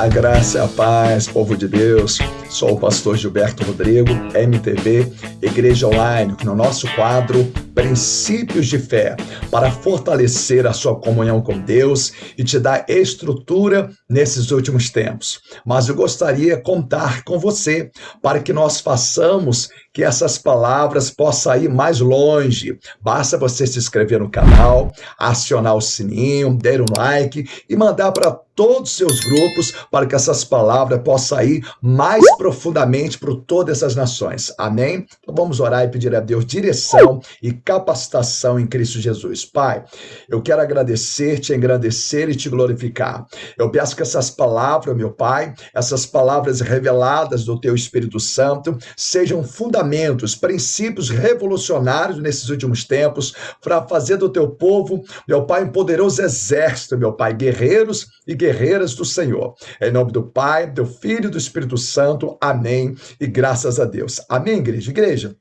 A graça e a paz, povo de Deus. Sou o pastor Gilberto Rodrigo, MTV, Igreja Online, no nosso quadro Princípios de Fé, para fortalecer a sua comunhão com Deus e te dar estrutura nesses últimos tempos. Mas eu gostaria de contar com você para que nós façamos que essas palavras possam ir mais longe. Basta você se inscrever no canal, acionar o sininho, dar um like e mandar para todos os seus grupos para que essas palavras possam ir mais profundamente para todas essas nações. Amém? Então vamos orar e pedir a Deus direção e capacitação em Cristo Jesus. Pai, eu quero agradecer, te engrandecer e te glorificar. Eu peço que essas palavras, meu Pai, essas palavras reveladas do Teu Espírito Santo, sejam fundamentos, princípios revolucionários nesses últimos tempos, para fazer do Teu povo, meu Pai, um poderoso exército, meu Pai, guerreiros e guerreiras do Senhor. Em nome do Pai, do Filho e do Espírito Santo. Amém. E graças a Deus. Amém, igreja? Igreja,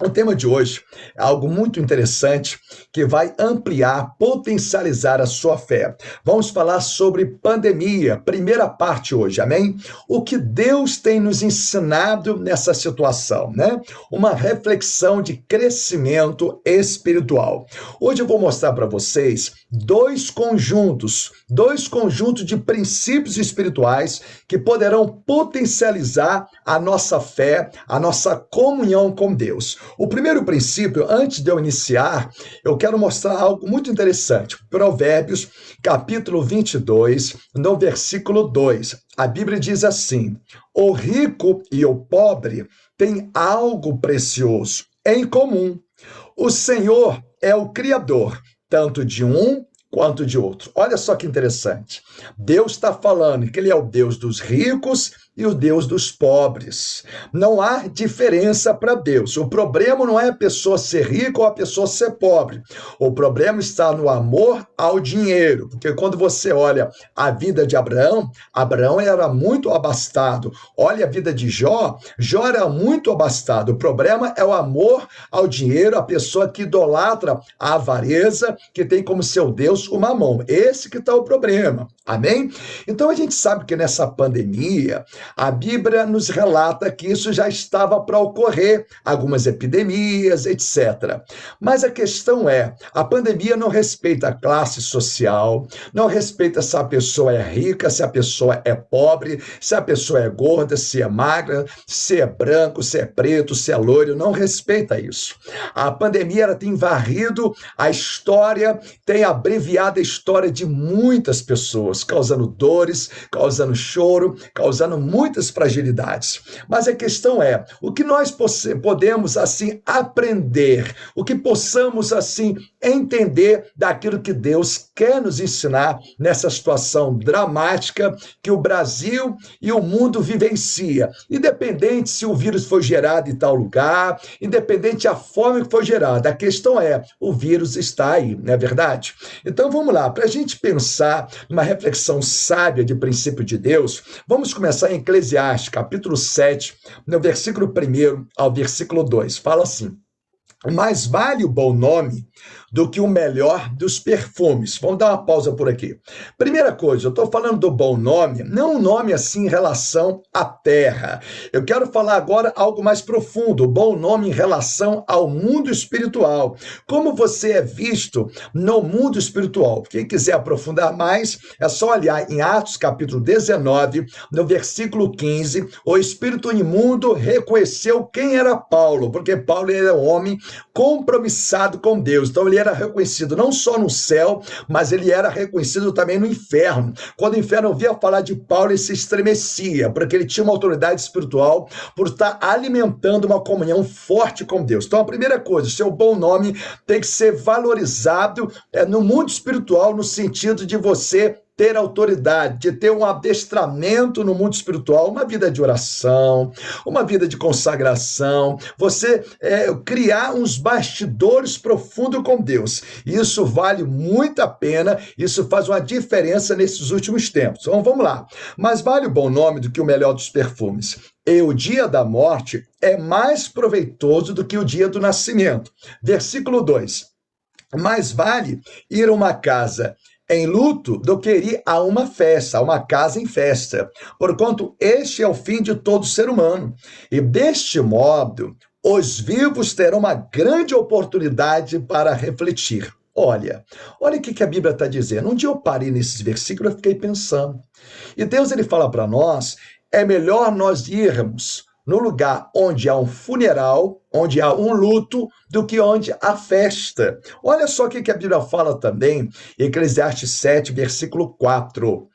o tema de hoje é algo muito interessante que vai ampliar, potencializar a sua fé. Vamos falar sobre pandemia, primeira parte hoje, amém? O que Deus tem nos ensinado nessa situação, né? Uma reflexão de crescimento espiritual. Hoje eu vou mostrar para vocês dois conjuntos de princípios espirituais que poderão potencializar a nossa fé, a nossa comunhão com Deus. O primeiro princípio, antes de eu iniciar, eu quero mostrar algo muito interessante. Provérbios, capítulo 22, no versículo 2. A Bíblia diz assim: o rico e o pobre têm algo precioso em comum. O Senhor é o Criador, tanto de um quanto de outro. Olha só que interessante. Deus está falando que Ele é o Deus dos ricos e o Deus dos pobres. Não há diferença para Deus. O problema não é a pessoa ser rica ou a pessoa ser pobre. O problema está no amor ao dinheiro. Porque quando você olha a vida de Abraão, Abraão era muito abastado. Olha a vida de Jó, Jó era muito abastado. O problema é o amor ao dinheiro, a pessoa que idolatra a avareza, que tem como seu Deus o mamão. Esse que está o problema. Amém? Então a gente sabe que nessa pandemia, a Bíblia nos relata que isso já estava para ocorrer, algumas epidemias, etc. Mas a questão é, a pandemia não respeita a classe social, não respeita se a pessoa é rica, se a pessoa é pobre, se a pessoa é gorda, se é magra, se é branco, se é preto, se é loiro, não respeita isso. A pandemia ela tem varrido a história, tem abreviado a história de muitas pessoas, causando dores, causando choro, causando muitas fragilidades. Mas a questão é, o que nós podemos, assim, aprender, o que possamos, assim, entender daquilo que Deus quer nos ensinar nessa situação dramática que o Brasil e o mundo vivencia. Independente se o vírus foi gerado em tal lugar, independente da forma que foi gerado, a questão é, o vírus está aí, não é verdade? Então vamos lá, para a gente pensar numa reflexão sábia de princípio de Deus, vamos começar em Eclesiastes, capítulo 7, no versículo 1 ao versículo 2. Fala assim: mais vale o bom nome do que o melhor dos perfumes. Vamos dar uma pausa por aqui. Primeira coisa, eu estou falando do bom nome, não um nome assim em relação à terra. Eu quero falar agora algo mais profundo, o bom nome em relação ao mundo espiritual. Como você é visto no mundo espiritual. Quem quiser aprofundar mais, é só olhar em Atos capítulo 19, no versículo 15, o espírito imundo reconheceu quem era Paulo, porque Paulo era um homem compromissado com Deus. Então ele era reconhecido não só no céu, mas ele era reconhecido também no inferno. Quando o inferno ouvia falar de Paulo, ele se estremecia, porque ele tinha uma autoridade espiritual por estar alimentando uma comunhão forte com Deus. Então a primeira coisa, o seu bom nome tem que ser valorizado no mundo espiritual, no sentido de você ter autoridade, de ter um adestramento no mundo espiritual, uma vida de oração, uma vida de consagração, você criar uns bastidores profundos com Deus. Isso vale muito a pena, isso faz uma diferença nesses últimos tempos. Então vamos lá. Mas vale o bom nome do que o melhor dos perfumes. E o dia da morte é mais proveitoso do que o dia do nascimento. Versículo 2. Mais vale ir a uma casa em luto do que ir a uma festa, a uma casa em festa, porquanto este é o fim de todo ser humano. E deste modo, os vivos terão uma grande oportunidade para refletir. Olha o que a Bíblia está dizendo. Um dia eu parei nesses versículos e fiquei pensando. E Deus ele fala para nós, é melhor nós irmos no lugar onde há um funeral, onde há um luto, do que onde há festa. Olha só o que a Bíblia fala também, em Eclesiastes 7, versículo 4.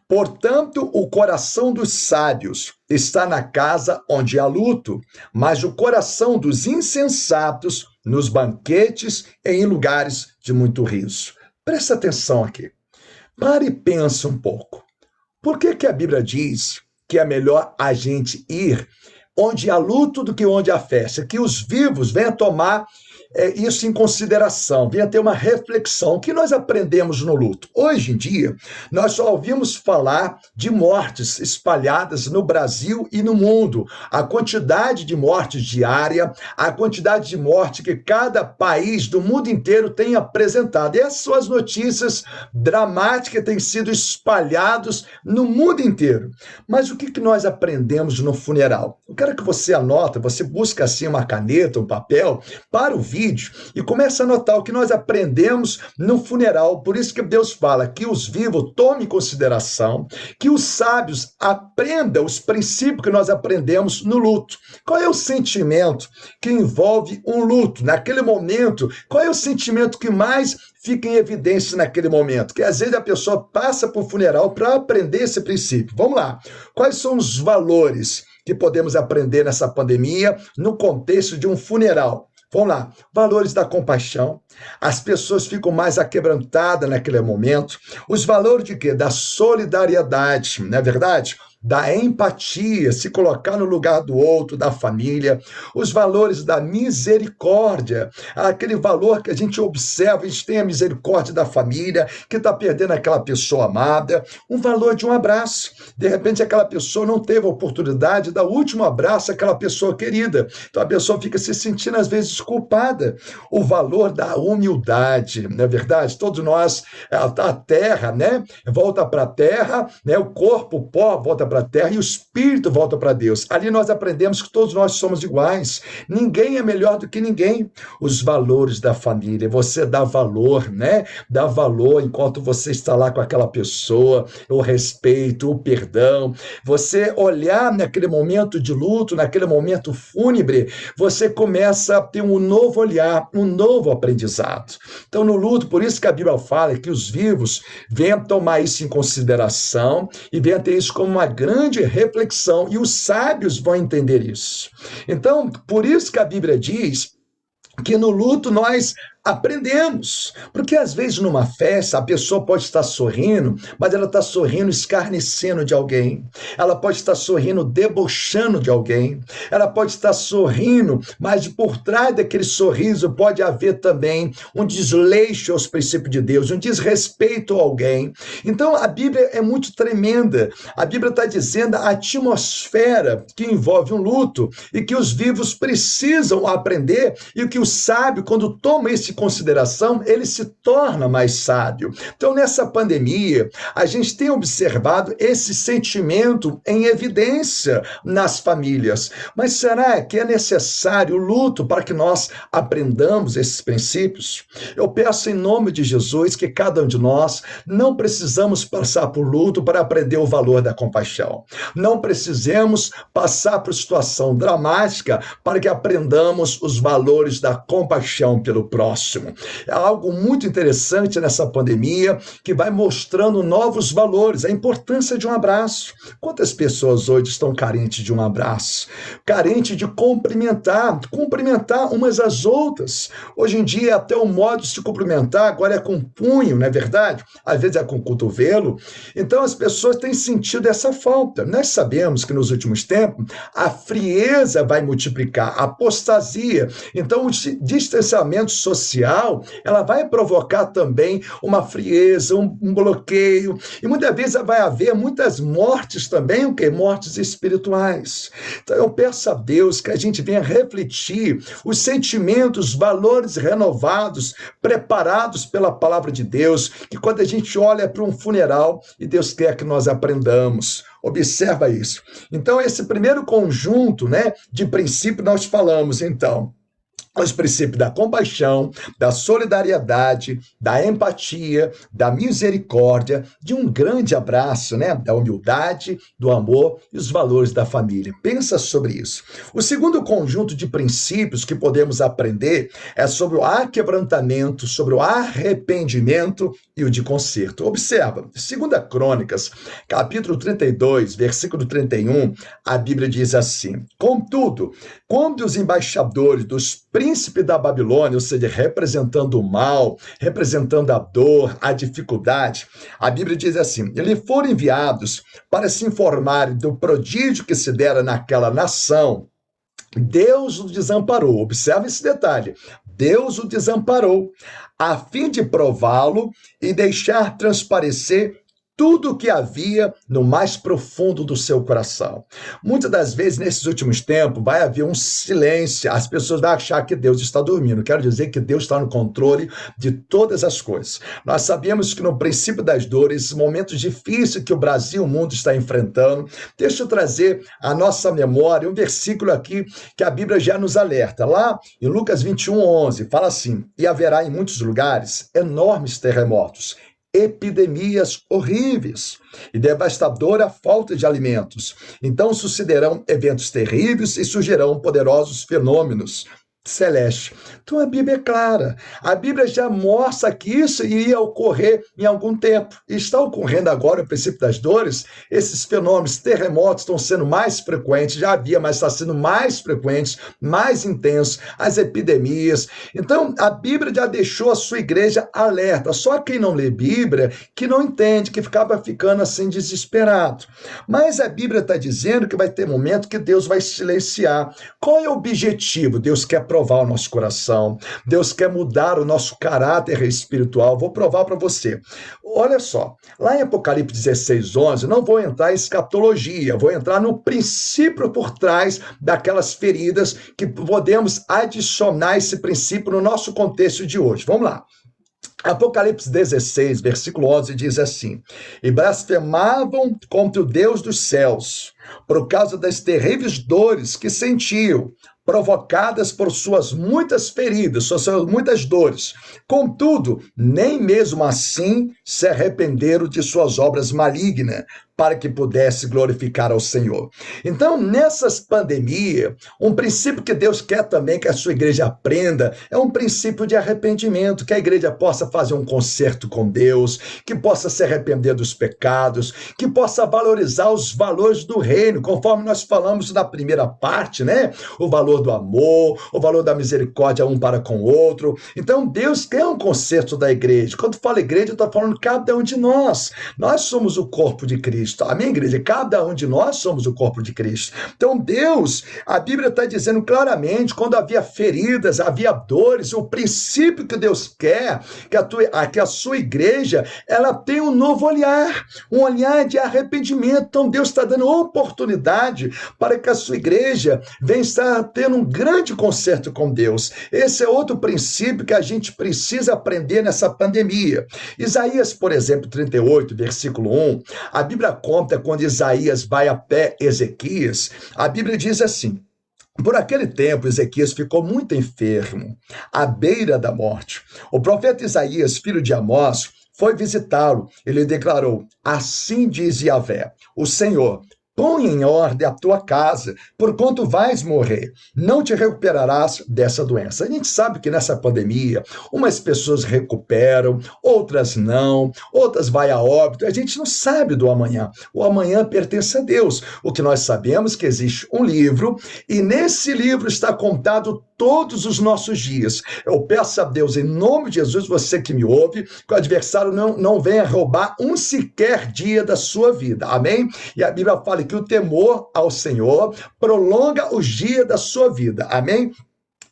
Portanto, o coração dos sábios está na casa onde há luto, mas o coração dos insensatos nos banquetes e em lugares de muito riso. Presta atenção aqui. Pare e pensa um pouco. Por que a Bíblia diz que é melhor a gente ir onde há luto do que onde há festa? Que os vivos venham tomar isso em consideração, venha ter uma reflexão. O que nós aprendemos no luto? Hoje em dia, nós só ouvimos falar de mortes espalhadas no Brasil e no mundo. A quantidade de mortes diária, a quantidade de morte que cada país do mundo inteiro tem apresentado. E essas são as notícias dramáticas que têm sido espalhadas no mundo inteiro. Mas o que nós aprendemos no funeral? Eu quero que você anota, você busca assim uma caneta, um papel, para o vídeo, e começa a anotar o que nós aprendemos no funeral. Por isso que Deus fala que os vivos tomem em consideração, que os sábios aprendam os princípios que nós aprendemos no luto. Qual é o sentimento que envolve um luto? Naquele momento, qual é o sentimento que mais fica em evidência naquele momento? Que às vezes a pessoa passa por funeral para aprender esse princípio. Vamos lá. Quais são os valores que podemos aprender nessa pandemia no contexto de um funeral? Vamos lá, valores da compaixão, as pessoas ficam mais aquebrantadas naquele momento, os valores de quê? Da solidariedade, não é verdade? Da empatia, se colocar no lugar do outro, da família, os valores da misericórdia, aquele valor que a gente observa, a gente tem a misericórdia da família, que está perdendo aquela pessoa amada, um valor de um abraço. De repente, aquela pessoa não teve a oportunidade de dar o último abraço àquela pessoa querida, então a pessoa fica se sentindo, às vezes, culpada. O valor da humildade, não é verdade? Todos nós, a terra, né, volta para a terra, né, o corpo, o pó, volta para a terra e o espírito volta para Deus. Ali nós aprendemos que todos nós somos iguais. Ninguém é melhor do que ninguém. Os valores da família, você dá valor, né? Dá valor enquanto você está lá com aquela pessoa, o respeito, o perdão. Você olhar naquele momento de luto, naquele momento fúnebre, você começa a ter um novo olhar, um novo aprendizado. Então, no luto, por isso que a Bíblia fala que os vivos venham tomar isso em consideração e venham ter isso como uma grande reflexão, e os sábios vão entender isso. Então, por isso que a Bíblia diz que no luto nós aprendemos, porque às vezes numa festa a pessoa pode estar sorrindo, mas ela está sorrindo escarnecendo de alguém, ela pode estar sorrindo debochando de alguém, ela pode estar sorrindo, mas por trás daquele sorriso pode haver também um desleixo aos princípios de Deus, um desrespeito a alguém. Então a Bíblia é muito tremenda, a Bíblia está dizendo a atmosfera que envolve um luto e que os vivos precisam aprender, e que o sábio, quando toma esse consideração, ele se torna mais sábio. Então, nessa pandemia, a gente tem observado esse sentimento em evidência nas famílias. Mas será que é necessário o luto para que nós aprendamos esses princípios? Eu peço em nome de Jesus que cada um de nós não precisamos passar por luto para aprender o valor da compaixão. Não precisemos passar por situação dramática para que aprendamos os valores da compaixão pelo próximo. É algo muito interessante nessa pandemia que vai mostrando novos valores, a importância de um abraço. Quantas pessoas hoje estão carentes de um abraço? Carentes de cumprimentar umas às outras. Hoje em dia, até o modo de se cumprimentar agora é com punho, não é verdade? Às vezes é com cotovelo. Então, as pessoas têm sentido essa falta. Nós sabemos que nos últimos tempos, a frieza vai multiplicar, a apostasia. Então, o distanciamento social social, ela vai provocar também uma frieza, um bloqueio, e muitas vezes vai haver muitas mortes também, o quê? Mortes espirituais. Então eu peço a Deus que a gente venha refletir os sentimentos, valores renovados, preparados pela palavra de Deus, que quando a gente olha para um funeral, e Deus quer que nós aprendamos. Observa isso. Então, esse primeiro conjunto, né, de princípios nós falamos, então, os princípios da compaixão, da solidariedade, da empatia, da misericórdia, de um grande abraço, né? Da humildade, do amor e os valores da família. Pensa sobre isso. O segundo conjunto de princípios que podemos aprender é sobre o aquebrantamento, sobre o arrependimento e o de conserto. Observa, 2 Crônicas, capítulo 32, versículo 31, a Bíblia diz assim: Contudo, quando os embaixadores dos príncipes da Babilônia, ou seja, representando o mal, representando a dor, a dificuldade, a Bíblia diz assim: eles foram enviados para se informarem do prodígio que se dera naquela nação, Deus o desamparou. Observe esse detalhe. Deus o desamparou, a fim de prová-lo e deixar transparecer tudo o que havia no mais profundo do seu coração. Muitas das vezes, nesses últimos tempos, vai haver um silêncio, as pessoas vão achar que Deus está dormindo. Quero dizer que Deus está no controle de todas as coisas. Nós sabemos que no princípio das dores, esses momentos difíceis que o Brasil e o mundo está enfrentando, deixa eu trazer à nossa memória um versículo aqui que a Bíblia já nos alerta. Lá em Lucas 21:11, fala assim: e haverá em muitos lugares enormes terremotos, epidemias horríveis e devastadora falta de alimentos. Então sucederão eventos terríveis e surgirão poderosos fenômenos celestes. Então a Bíblia é clara. A Bíblia já mostra que isso iria ocorrer em algum tempo. E está ocorrendo agora, o princípio das dores. Esses fenômenos, terremotos estão sendo mais frequentes, já havia, mas está sendo mais frequentes, mais intensos, as epidemias. Então a Bíblia já deixou a sua igreja alerta. Só quem não lê Bíblia, que não entende, que ficava ficando assim desesperado. Mas a Bíblia está dizendo que vai ter momento que Deus vai silenciar. Qual é o objetivo? Deus quer provar o nosso coração. Deus quer mudar o nosso caráter espiritual. Vou provar para você. Olha só, lá em Apocalipse 16:11, não vou entrar em escatologia, vou entrar no princípio por trás daquelas feridas que podemos adicionar esse princípio no nosso contexto de hoje. Vamos lá. Apocalipse 16, versículo 11, diz assim: e blasfemavam contra o Deus dos céus, por causa das terríveis dores que sentiam, provocadas por suas muitas feridas, suas muitas dores. Contudo, nem mesmo assim se arrependeram de suas obras malignas, para que pudesse glorificar ao Senhor. Então, nessas pandemias, um princípio que Deus quer também que a sua igreja aprenda é um princípio de arrependimento, que a igreja possa fazer um concerto com Deus, que possa se arrepender dos pecados, que possa valorizar os valores do reino, conforme nós falamos na primeira parte, né? O valor do amor, o valor da misericórdia um para com o outro. Então, Deus quer um concerto da igreja. Quando falo igreja, eu estou falando cada um de nós. Nós somos o corpo de Cristo. Amém, igreja? Cada um de nós somos o corpo de Cristo. Então, Deus, a Bíblia está dizendo claramente, quando havia feridas, havia dores, o princípio que Deus quer, que a sua igreja, ela tem um novo olhar, um olhar de arrependimento. Então, Deus está dando oportunidade para que a sua igreja venha estar tendo um grande concerto com Deus. Esse é outro princípio que a gente precisa aprender nessa pandemia. Isaías, por exemplo, 38, versículo 1, a Bíblia conta quando Isaías vai até Ezequias, a Bíblia diz assim: por aquele tempo, Ezequias ficou muito enfermo, à beira da morte. O profeta Isaías, filho de Amós, foi visitá-lo. Ele declarou: assim diz Yahvé, o Senhor: põe em ordem a tua casa, porquanto vais morrer. Não te recuperarás dessa doença. A gente sabe que nessa pandemia, umas pessoas recuperam, outras não, outras vai a óbito. A gente não sabe do amanhã. O amanhã pertence a Deus. O que nós sabemos é que existe um livro, e nesse livro está contado todos os nossos dias. Eu peço a Deus, em nome de Jesus, você que me ouve, que o adversário não venha roubar um sequer dia da sua vida. Amém? E a Bíblia fala que o temor ao Senhor prolonga os dias da sua vida. Amém?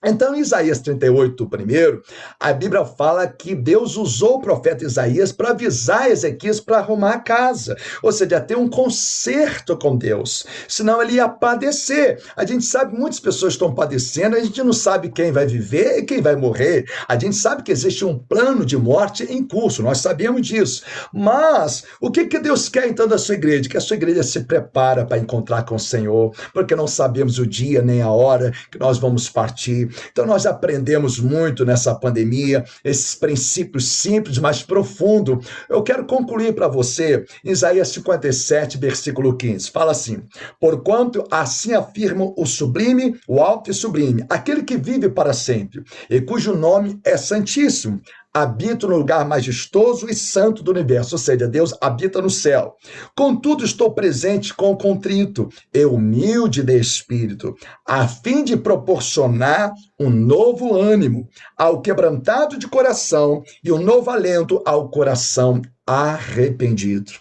Então, em Isaías 38, primeiro, a Bíblia fala que Deus usou o profeta Isaías para avisar Ezequias para arrumar a casa, ou seja, ter um conserto com Deus, senão ele ia padecer. A gente sabe, muitas pessoas estão padecendo, a gente não sabe quem vai viver e quem vai morrer. A gente sabe que existe um plano de morte em curso, nós sabemos disso. Mas, o que Deus quer então da sua igreja? Que a sua igreja se prepara para encontrar com o Senhor, porque não sabemos o dia nem a hora que nós vamos partir. Então, nós aprendemos muito nessa pandemia, esses princípios simples, mas profundos. Eu quero concluir para você, Isaías 57, versículo 15. Fala assim: porquanto assim afirma o sublime, o alto e sublime, aquele que vive para sempre, e cujo nome é santíssimo. Habito no lugar majestoso e santo do universo, ou seja, Deus habita no céu. Contudo, estou presente com o contrito e humilde de espírito, a fim de proporcionar um novo ânimo ao quebrantado de coração e um novo alento ao coração arrependido.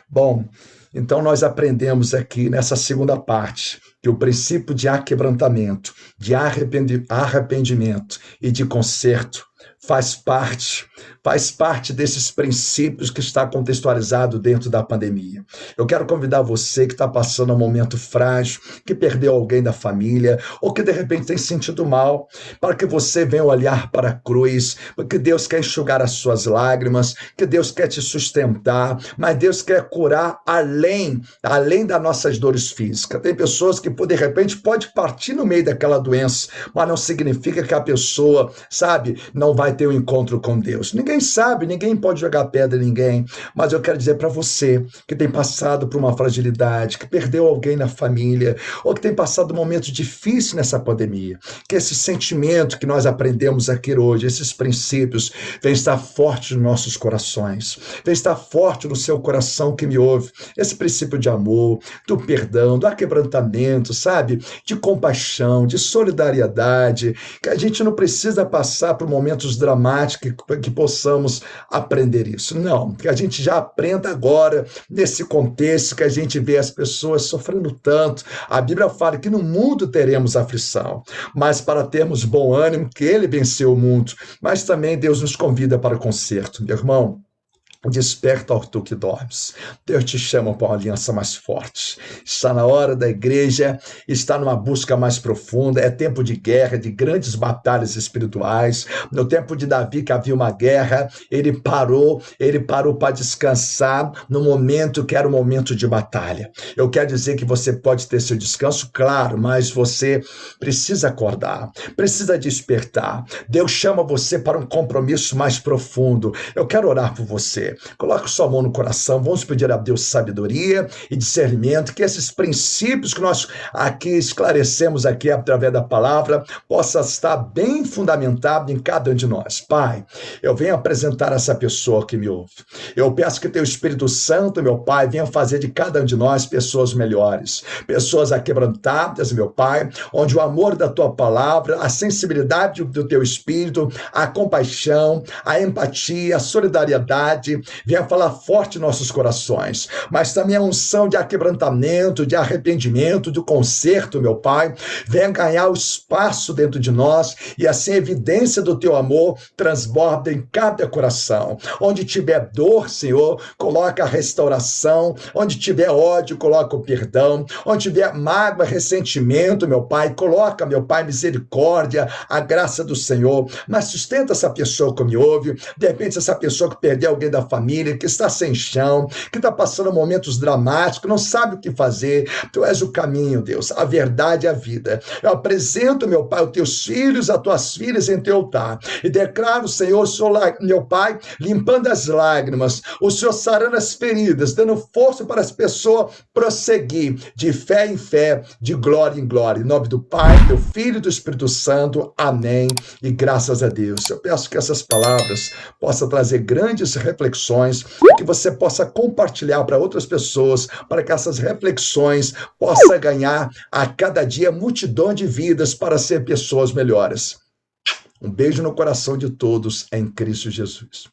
Bom, então nós aprendemos aqui nessa segunda parte que o princípio de aquebrantamento, de arrependimento e de conserto faz parte desses princípios que está contextualizado dentro da pandemia. Eu quero convidar você que está passando um momento frágil, que perdeu alguém da família, ou que de repente tem sentido mal, para que você venha olhar para a cruz, porque Deus quer enxugar as suas lágrimas, que Deus quer te sustentar, mas Deus quer curar além das nossas dores físicas. Tem pessoas que de repente pode partir no meio daquela doença, mas não significa que a pessoa, sabe, não vai ter um encontro com Deus. Ninguém sabe, ninguém pode jogar pedra em ninguém, mas eu quero dizer para você que tem passado por uma fragilidade, que perdeu alguém na família, ou que tem passado um momento difícil nessa pandemia, que esse sentimento que nós aprendemos aqui hoje, esses princípios, vem estar forte nos nossos corações, vem estar forte no seu coração que me ouve, esse princípio de amor, do perdão, do aquebrantamento, sabe, de compaixão, de solidariedade, que a gente não precisa passar por momentos dramáticos que possamos aprender isso. Não, que a gente já aprenda agora, nesse contexto que a gente vê as pessoas sofrendo tanto. A Bíblia fala que no mundo teremos aflição, mas para termos bom ânimo, que ele venceu o mundo. Mas também Deus nos convida para o conserto. Meu irmão, desperta, ó tu que dormes. Deus te chama para uma aliança mais forte. Está na hora da igreja, está numa busca mais profunda. É tempo de guerra, de grandes batalhas espirituais. No tempo de Davi, que havia uma guerra, ele parou para descansar no momento que era o momento de batalha. Eu quero dizer que você pode ter seu descanso, claro, mas você precisa acordar, precisa despertar. Deus chama você para um compromisso mais profundo. Eu quero orar por você. Coloque sua mão no coração, vamos pedir a Deus sabedoria e discernimento, que esses princípios que nós aqui esclarecemos aqui através da palavra, possa estar bem fundamentado em cada um de nós. Pai, eu venho apresentar essa pessoa que me ouve. Eu peço que teu Espírito Santo, meu Pai, venha fazer de cada um de nós pessoas melhores, pessoas aquebrantadas, meu Pai, onde o amor da tua palavra, a sensibilidade do teu Espírito, a compaixão, a empatia, a solidariedade, venha falar forte em nossos corações, mas também a unção de aquebrantamento, de arrependimento, do conserto, meu Pai, venha ganhar o espaço dentro de nós e assim a evidência do teu amor transborda em cada coração. Onde tiver dor, Senhor, coloca a restauração, onde tiver ódio, coloca o perdão, onde tiver mágoa, ressentimento, meu Pai, coloca, meu Pai, misericórdia, a graça do Senhor, mas sustenta essa pessoa que me ouve, de repente essa pessoa que perdeu alguém da família, que está sem chão, que está passando momentos dramáticos, não sabe o que fazer. Tu és o caminho, Deus, a verdade e a vida. Eu apresento, meu Pai, os teus filhos, as tuas filhas em teu altar e declaro, Senhor, meu Pai, limpando as lágrimas, o Senhor sarando as feridas, dando força para as pessoas prosseguir de fé em fé, de glória em glória. Em nome do Pai, do Filho e do Espírito Santo. Amém. E graças a Deus. Eu peço que essas palavras possam trazer grandes reflexões, que você possa compartilhar para outras pessoas, para que essas reflexões possam ganhar a cada dia multidão de vidas para ser pessoas melhores. Um beijo no coração de todos em Cristo Jesus.